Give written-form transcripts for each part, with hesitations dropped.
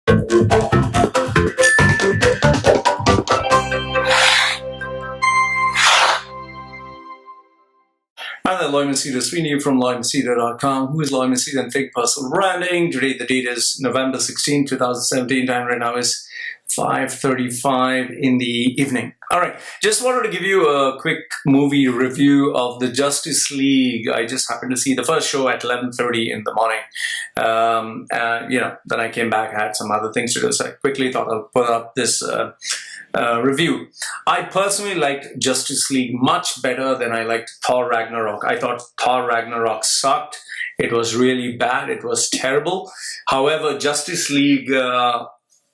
Hi there, Loy Machedo, screening you from LoyMachedo.com. Who is Loy Machedo and Fake Personal Branding? Today the date is November 16, 2017. Time right now is 5:35 in the evening. All right, just wanted to give you a quick movie review of the Justice League. I just happened to see the first show at 11:30 in the morning. Then I came back, had some other things to do, so I quickly thought I'll put up this review. I personally liked Justice League much better than I liked Thor Ragnarok. I thought Thor Ragnarok sucked. It was really bad. It was terrible. However, Justice League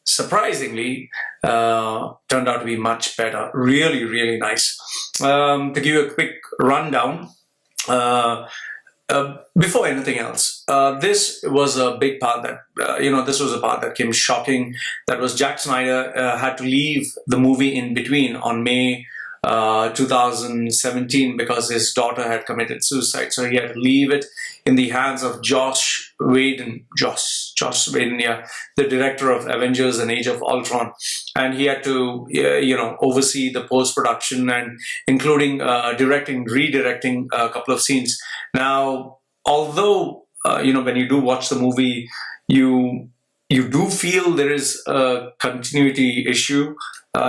surprisingly turned out to be much better. Really, really nice. To give you a quick rundown, before anything else, this was a big part that, this was a part that came shocking. That was Jack Snyder had to leave the movie in between on May 2017 because his daughter had committed suicide. So he had to leave it in the hands of Joss Whedon, the director of Avengers and Age of Ultron. And he had to, oversee the post-production and including redirecting a couple of scenes. Now, although, when you do watch the movie, you do feel there is a continuity issue.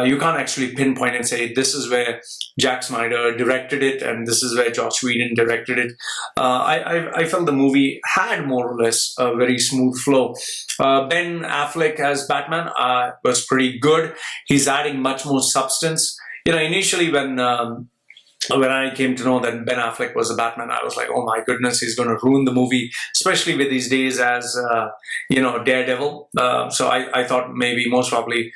You can't actually pinpoint and say this is where Jack Snyder directed it and this is where Joss Whedon directed it. I felt the movie had more or less a very smooth flow. Ben Affleck as Batman was pretty good. He's adding much more substance. Initially when I came to know that Ben Affleck was a Batman, I was like, oh my goodness, he's going to ruin the movie, especially with these days as, Daredevil. So I thought maybe most probably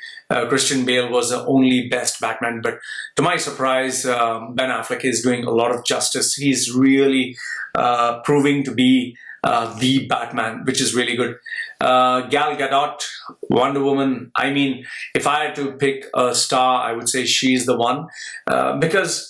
Christian Bale was the only best Batman. But to my surprise, Ben Affleck is doing a lot of justice. He's really proving to be the Batman, which is really good. Gal Gadot, Wonder Woman. I mean, if I had to pick a star, I would say she's the one. Because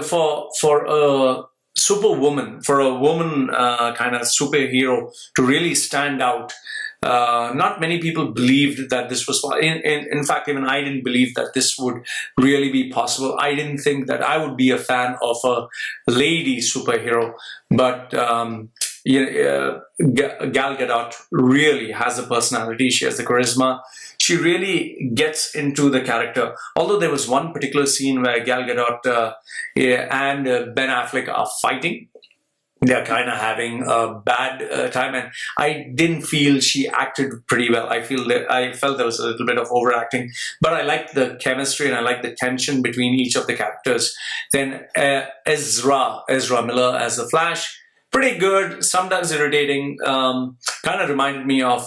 for a superwoman, for a woman kind of superhero to really stand out, not many people believed that this was possible. In fact, even I didn't believe that this would really be possible. I didn't think that I would be a fan of a lady superhero, but Gal Gadot really has a personality. She has the charisma. She really gets into the character. Although there was one particular scene where Gal Gadot and Ben Affleck are fighting. They're kind of having a bad time, and I didn't feel she acted pretty well. I felt there was a little bit of overacting, but I liked the chemistry and I liked the tension between each of the characters. Then Ezra Miller as the Flash. Pretty good, sometimes irritating. Kind of reminded me of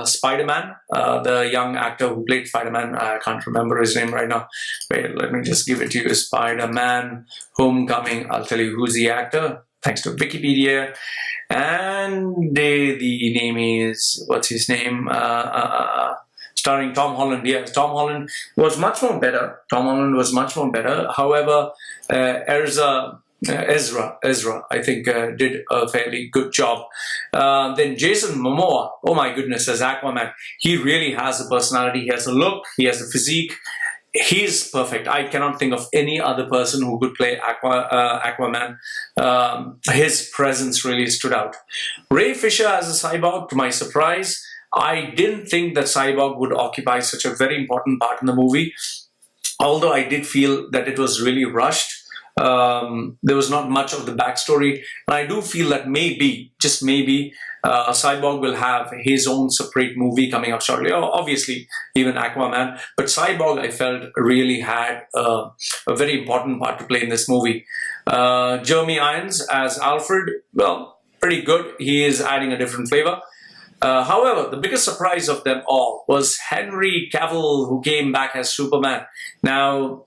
Spider-Man, the young actor who played Spider-Man. I can't remember his name right now. Wait, let me just give it to you. Spider-Man Homecoming. I'll tell you who's the actor, thanks to Wikipedia. And the name is, what's his name? Starring Tom Holland. Yes, Tom Holland was much more better. However, Ezra, I think, did a fairly good job. Then Jason Momoa, oh my goodness, as Aquaman. He really has a personality, he has a look, he has a physique. He's perfect. I cannot think of any other person who could play Aquaman. His presence really stood out. Ray Fisher as a cyborg, to my surprise. I didn't think that cyborg would occupy such a very important part in the movie. Although I did feel that it was really rushed. There was not much of the backstory, and I do feel that maybe, just maybe, Cyborg will have his own separate movie coming up shortly. Obviously, even Aquaman, but Cyborg I felt really had a very important part to play in this movie. Jeremy Irons as Alfred, well, pretty good. He is adding a different flavor. However, the biggest surprise of them all was Henry Cavill, who came back as Superman. Now,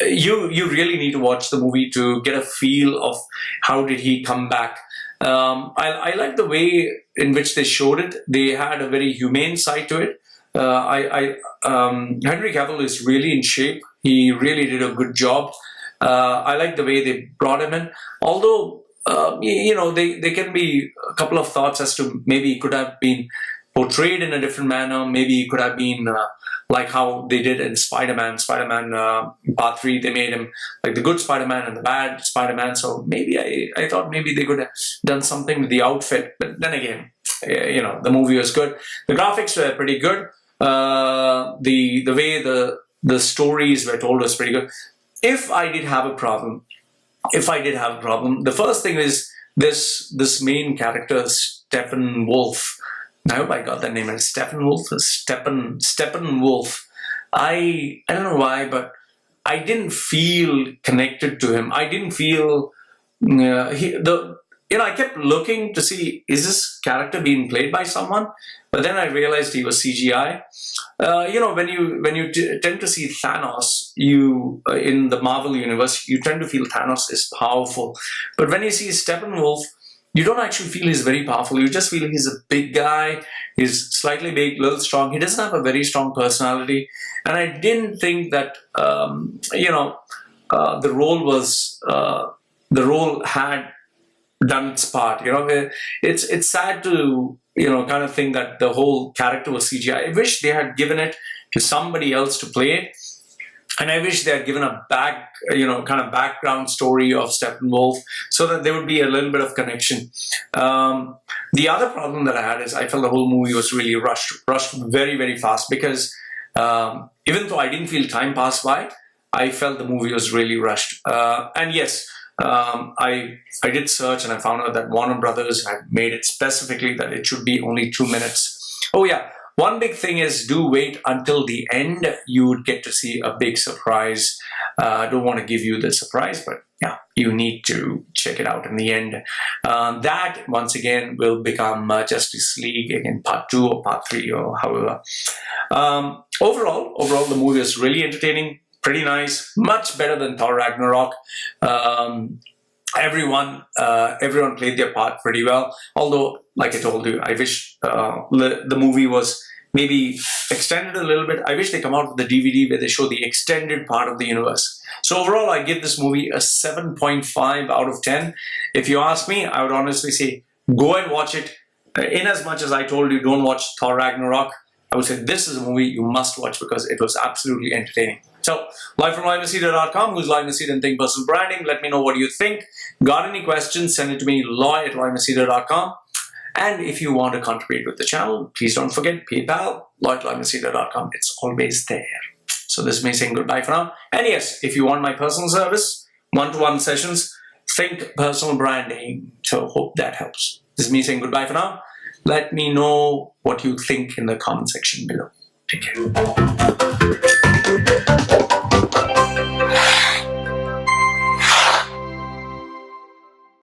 you really need to watch the movie to get a feel of how did he come back. I like the way in which they showed it. They had a very humane side to it. Henry Cavill is really in shape. He really did a good job. I like the way they brought him in. Although, there can be a couple of thoughts as to maybe it could have been portrayed in a different manner. Maybe it could have been like how they did in Spider-Man. Part 3, they made him like the good Spider-Man and the bad Spider-Man. So maybe I thought maybe they could have done something with the outfit. But then again, the movie was good. The graphics were pretty good. The way the stories were told was pretty good. If I did have a problem, the first thing is this main character, Steppenwolf. I hope I got that name. Steppenwolf. Steppenwolf. I don't know why, but I didn't feel connected to him. I didn't feel I kept looking to see, is this character being played by someone? But then I realized he was CGI. When you tend to see Thanos, in the Marvel universe, you tend to feel Thanos is powerful. But when you see Steppenwolf, you don't actually feel he's very powerful. You just feel he's a big guy. He's slightly big, a little strong. He doesn't have a very strong personality. And I didn't think that, the role had done its part. It's sad to, kind of think that the whole character was CGI. I wish they had given it to somebody else to play it. And I wish they had given a kind of background story of Steppenwolf so that there would be a little bit of connection. The other problem that I had is I felt the whole movie was really rushed very, very fast because even though I didn't feel time pass by, I felt the movie was really rushed. And yes, I did search and I found out that Warner Brothers had made it specifically that it should be only 2 minutes. Oh yeah. One big thing is do wait until the end. You would get to see a big surprise. I don't want to give you the surprise, but yeah, you need to check it out in the end. That, once again, will become Justice League in part 2 or part 3 or however. Overall, the movie is really entertaining, pretty nice, much better than Thor Ragnarok. Everyone played their part pretty well. Although, like I told you, I wish the movie was maybe extended a little bit. I wish they come out with the DVD where they show the extended part of the universe. So overall, I give this movie a 7.5 out of 10. If you ask me, I would honestly say go and watch it. In as much as I told you, don't watch Thor Ragnarok, I would say this is a movie you must watch because it was absolutely entertaining. So, live from LoyMachedo.com, who's Loy Machedo and Think Personal Branding. Let me know what you think. Got any questions, send it to me, loy@loymachedo.com. And if you want to contribute with the channel, please don't forget PayPal, loy@loymachedo.com. It's always there. So this is me saying goodbye for now. And yes, if you want my personal service, one-to-one sessions, Think Personal Branding. So hope that helps. This is me saying goodbye for now. Let me know what you think in the comment section below. Take care.